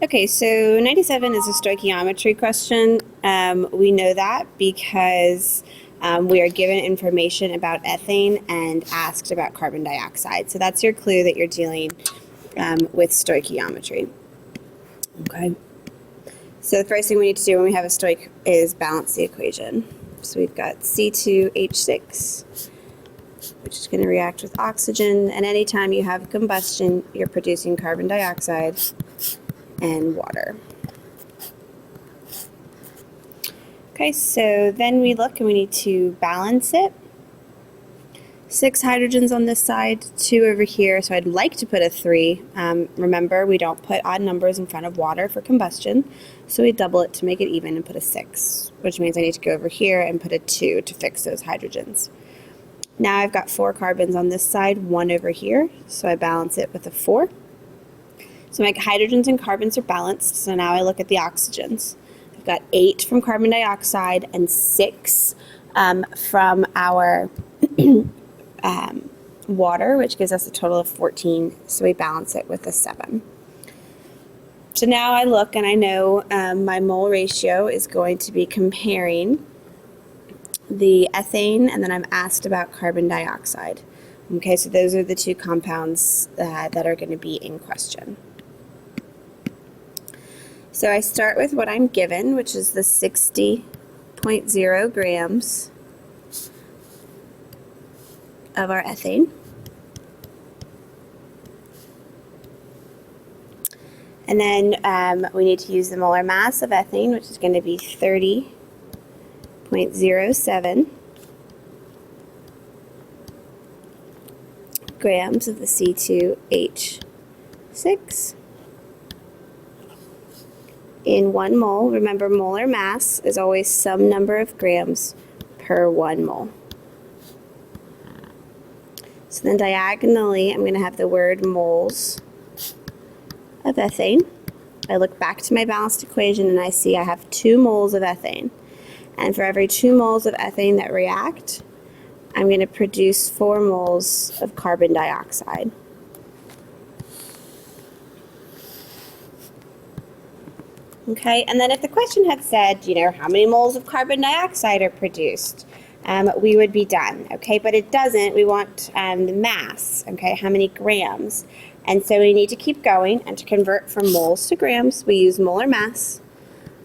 Okay, so 97 is a stoichiometry question. We know that because we are given information about ethane and asked about carbon dioxide. So that's your clue that you're dealing with stoichiometry. Okay. So the first thing we need to do when we have a stoich is balance the equation. So we've got C2H6, which is going to react with oxygen, and anytime you have combustion, you're producing carbon dioxide and water. Okay, so then we look and we need to balance it. 6 hydrogens on this side, 2 over here, so I'd like to put a 3. Remember, we don't put odd numbers in front of water for combustion, so we double it to make it even and put a 6, which means I need to go over here and put a 2 to fix those hydrogens. Now I've got 4 carbons on this side, 1 over here, so I balance it with a 4. So my hydrogens and carbons are balanced, so now I look at the oxygens. I've got 8 from carbon dioxide and 6 from our water, which gives us a total of 14, so we balance it with a 7. So now I look and I know my mole ratio is going to be comparing the ethane, and then I'm asked about carbon dioxide. Okay, so those are the 2 compounds that are going to be in question. So I start with what I'm given, which is the 60.0 grams of our ethane. And then we need to use the molar mass of ethane, which is going to be 30.07 grams of the C2H6 in 1 mole. Remember, molar mass is always some number of grams per 1 mole. So then diagonally, I'm going to have the word moles of ethane. I look back to my balanced equation and I see I have 2 moles of ethane. And for every 2 moles of ethane that react, I'm going to produce 4 moles of carbon dioxide. Okay, and then if the question had said, how many moles of carbon dioxide are produced, we would be done, okay? But it doesn't. We want the mass, okay? How many grams? And so we need to keep going, and to convert from moles to grams, we use molar mass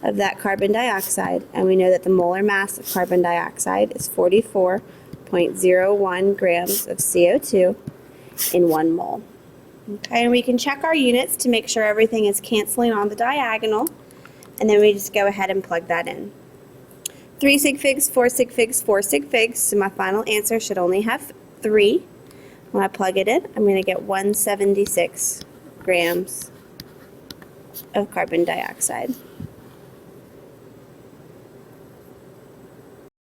of that carbon dioxide, and we know that the molar mass of carbon dioxide is 44.01 grams of CO2 in 1 mole. Okay, and we can check our units to make sure everything is canceling on the diagonal, and then we just go ahead and plug that in. 3 sig figs, 4 sig figs, 4 sig figs, so my final answer should only have 3. When I plug it in, I'm going to get 176 grams of carbon dioxide.